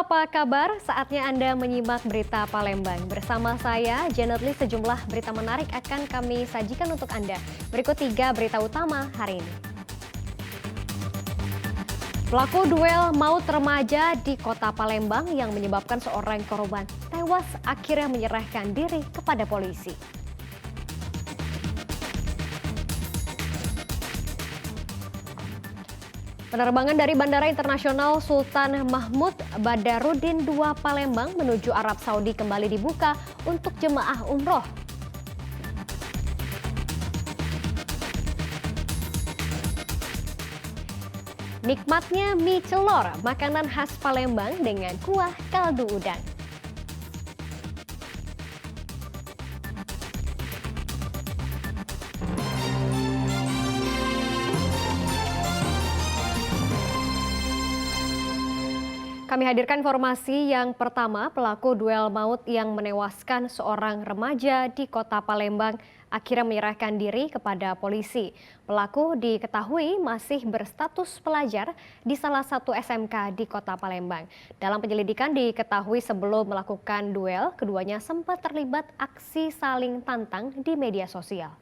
apa kabar? Saatnya Anda menyimak berita Palembang. Bersama saya, Janet Lee, sejumlah berita menarik akan kami sajikan untuk Anda. Berikut 3 berita utama hari ini. Pelaku duel maut remaja di kota Palembang yang menyebabkan seorang korban tewas akhirnya menyerahkan diri kepada polisi. Penerbangan dari Bandara Internasional Sultan Mahmud Badarudin II Palembang menuju Arab Saudi kembali dibuka untuk jemaah umroh. Nikmatnya mie celor, makanan khas Palembang dengan kuah kaldu udang. Kami hadirkan informasi yang pertama, pelaku duel maut yang menewaskan seorang remaja di kota Palembang akhirnya menyerahkan diri kepada polisi. Pelaku diketahui masih berstatus pelajar di salah satu SMK di kota Palembang. Dalam penyelidikan diketahui sebelum melakukan duel, keduanya sempat terlibat aksi saling tantang di media sosial.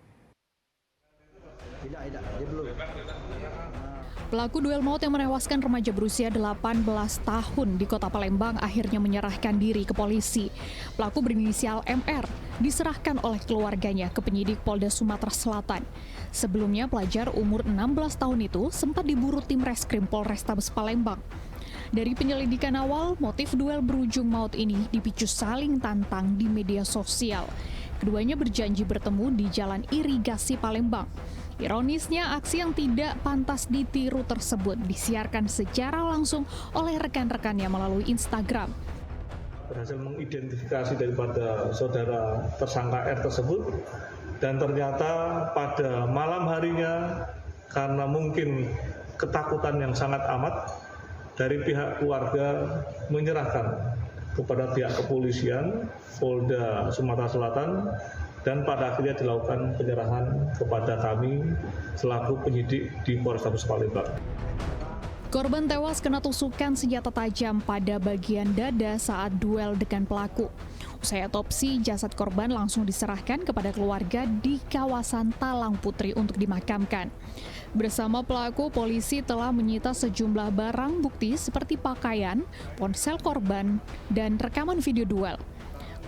Pelaku duel maut yang menewaskan remaja berusia 18 tahun di kota Palembang akhirnya menyerahkan diri ke polisi. Pelaku berinisial MR diserahkan oleh keluarganya ke penyidik Polda Sumatera Selatan. Sebelumnya pelajar umur 16 tahun itu sempat diburu tim Reskrim Polrestabes Palembang. Dari penyelidikan awal, motif duel berujung maut ini dipicu saling tantang di media sosial. Keduanya berjanji bertemu di Jalan Irigasi Palembang. Ironisnya, aksi yang tidak pantas ditiru tersebut disiarkan secara langsung oleh rekan-rekannya melalui Instagram. Berhasil mengidentifikasi daripada saudara tersangka R tersebut, dan ternyata pada malam harinya karena mungkin ketakutan yang sangat amat, dari pihak keluarga menyerahkan kepada pihak kepolisian Polda Sumatera Selatan, dan pada akhirnya dilakukan penyerahan kepada kami selaku penyidik di Polrestabes Palembang. Korban tewas kena tusukan senjata tajam pada bagian dada saat duel dengan pelaku. Usai otopsi, jasad korban langsung diserahkan kepada keluarga di kawasan Talang Putri untuk dimakamkan. Bersama pelaku, polisi telah menyita sejumlah barang bukti seperti pakaian, ponsel korban, dan rekaman video duel.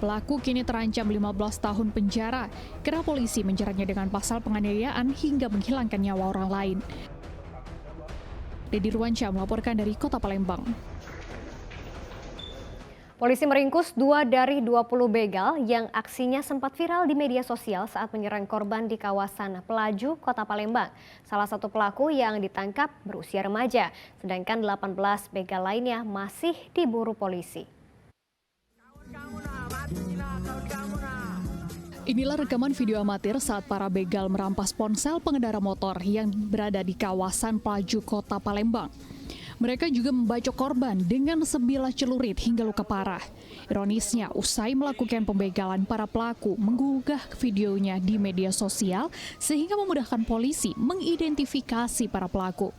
Pelaku kini terancam 15 tahun penjara karena polisi menjeratnya dengan pasal penganiayaan hingga menghilangkan nyawa orang lain. Dedi Ruansyah melaporkan dari Kota Palembang. Polisi meringkus 2 dari 20 begal yang aksinya sempat viral di media sosial saat menyerang korban di kawasan Pelaju, Kota Palembang. Salah satu pelaku yang ditangkap berusia remaja, sedangkan 18 begal lainnya masih diburu polisi. Inilah rekaman video amatir saat para begal merampas ponsel pengendara motor yang berada di kawasan Pelaju, Kota Palembang. Mereka juga membacok korban dengan sebilah celurit hingga luka parah. Ironisnya, usai melakukan pembegalan, para pelaku mengunggah videonya di media sosial sehingga memudahkan polisi mengidentifikasi para pelaku.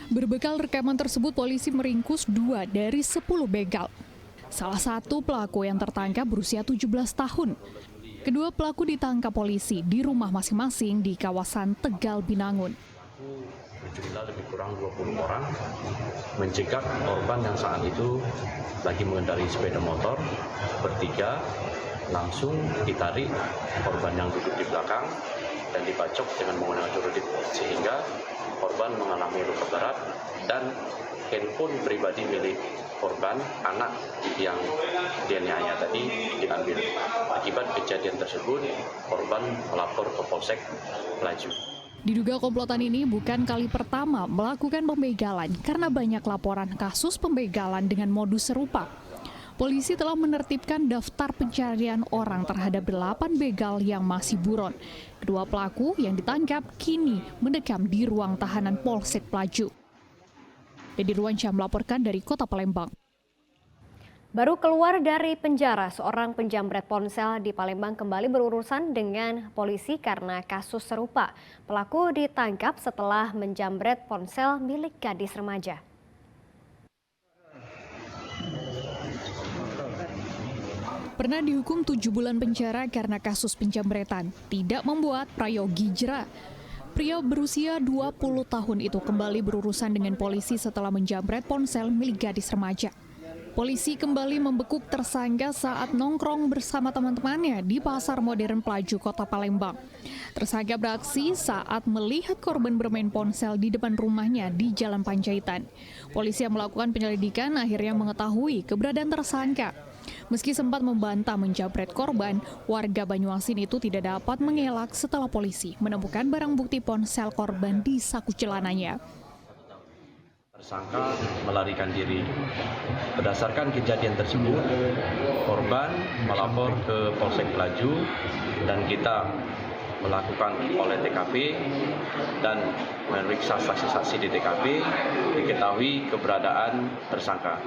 Berbekal rekaman tersebut, polisi meringkus 2 dari 10 begal. Salah satu pelaku yang tertangkap berusia 17 tahun. Kedua pelaku ditangkap polisi di rumah masing-masing di kawasan Tegal, Binangun. Berjumlah lebih kurang 20 orang mencegat korban yang saat itu lagi mengendarai sepeda motor bertiga, langsung ditarik korban yang duduk di belakang dan dibacok dengan menggunakan celurit sehingga korban mengalami luka berat dan handphone pribadi milik korban anak yang dianiaya tadi diambil. Akibat kejadian tersebut, korban melapor ke Polsek Pelaju. Diduga komplotan ini bukan kali pertama melakukan pembegalan karena banyak laporan kasus pembegalan dengan modus serupa. Polisi telah menertibkan daftar pencarian orang terhadap 8 begal yang masih buron. Kedua pelaku yang ditangkap kini mendekam di ruang tahanan Polsek Pelaju. Dedi Ruansyah melaporkan dari Kota Palembang. Baru keluar dari penjara, seorang penjamret ponsel di Palembang kembali berurusan dengan polisi karena kasus serupa. Pelaku ditangkap setelah menjamret ponsel milik gadis remaja. pernah dihukum 7 bulan penjara karena kasus penjamretan, tidak membuat Prayogi jera. Pria berusia 20 tahun itu kembali berurusan dengan polisi setelah menjamret ponsel milik gadis remaja. Polisi kembali membekuk tersangka saat nongkrong bersama teman-temannya di Pasar Modern Pelaju, Kota Palembang. Tersangka beraksi saat melihat korban bermain ponsel di depan rumahnya di Jalan Panjaitan. Polisi yang melakukan penyelidikan akhirnya mengetahui keberadaan tersangka. Meski sempat membantah menjamret korban, warga Banyuasin itu tidak dapat mengelak setelah polisi menemukan barang bukti ponsel korban di saku celananya. Tersangka melarikan diri. Berdasarkan kejadian tersebut, korban melapor ke Polsek Pelaju dan kita melakukan oleh TKP dan memeriksa saksi-saksi di TKP, diketahui keberadaan tersangka.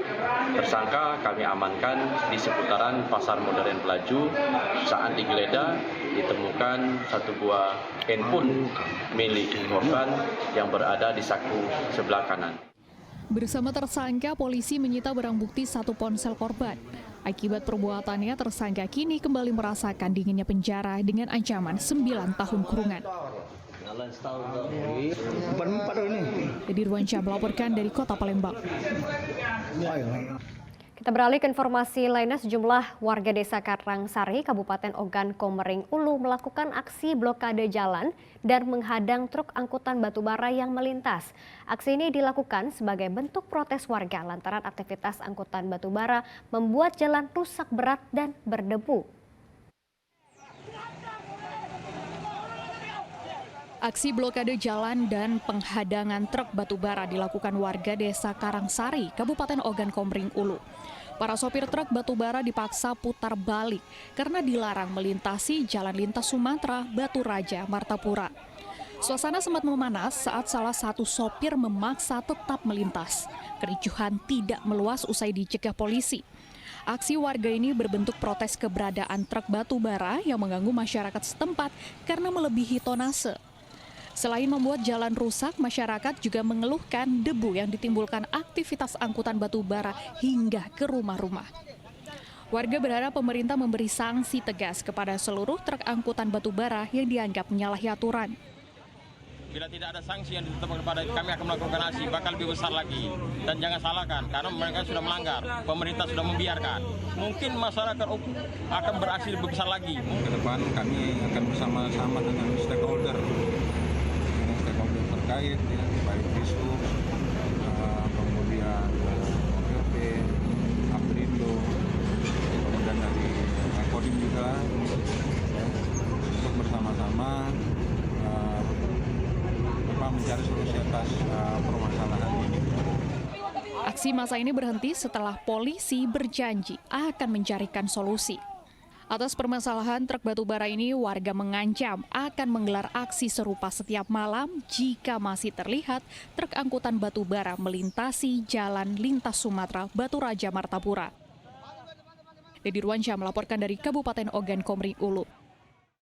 Tersangka kami amankan di seputaran Pasar Modern Pelaju. Saat digeledah, ditemukan satu buah handphone milik korban yang berada di saku sebelah kanan. Bersama tersangka, polisi menyita barang bukti 1 ponsel korban. Akibat perbuatannya, tersangka kini kembali merasakan dinginnya penjara dengan ancaman 9 tahun kurungan. Dedi Ruansyah melaporkan dari Kota Palembang. Kita beralih ke informasi lainnya. Sejumlah warga desa Karangsari, Kabupaten Ogan Komering Ulu melakukan aksi blokade jalan dan menghadang truk angkutan batubara yang melintas. Aksi ini dilakukan sebagai bentuk protes warga lantaran aktivitas angkutan batubara membuat jalan rusak berat dan berdebu. Aksi blokade jalan dan penghadangan truk batubara dilakukan warga desa Karangsari, Kabupaten Ogan Komering Ulu. Para sopir truk batubara dipaksa putar balik karena dilarang melintasi Jalan Lintas Sumatera, Batu Raja, Martapura. Suasana sempat memanas saat salah satu sopir memaksa tetap melintas. Kericuhan tidak meluas usai dicegah polisi. Aksi warga ini berbentuk protes keberadaan truk batubara yang mengganggu masyarakat setempat karena melebihi tonase. Selain membuat jalan rusak, masyarakat juga mengeluhkan debu yang ditimbulkan aktivitas angkutan batubara hingga ke rumah-rumah. Warga berharap pemerintah memberi sanksi tegas kepada seluruh truk angkutan batubara yang dianggap menyalahi aturan. Bila tidak ada sanksi yang ditetapkan kepada kami akan melakukan aksi bakal lebih besar lagi. Dan jangan salahkan, karena mereka sudah melanggar, pemerintah sudah membiarkan. Mungkin masyarakat akan beraksi lebih besar lagi. Ke depan kami akan bersama-sama dengan stakeholder terkait, ya, baik Dishub, kemudian OPP, Aprindo, kemudian dari Kodim juga, ya, untuk bersama-sama mencari solusi atas permasalahan ini. Aksi massa ini berhenti setelah polisi berjanji akan mencarikan solusi. Atas permasalahan truk batubara ini, warga mengancam akan menggelar aksi serupa setiap malam jika masih terlihat truk angkutan batubara melintasi Jalan Lintas Sumatera, Batu Raja, Martapura. Dedi Ruansyah melaporkan dari Kabupaten Ogan Komering Ulu.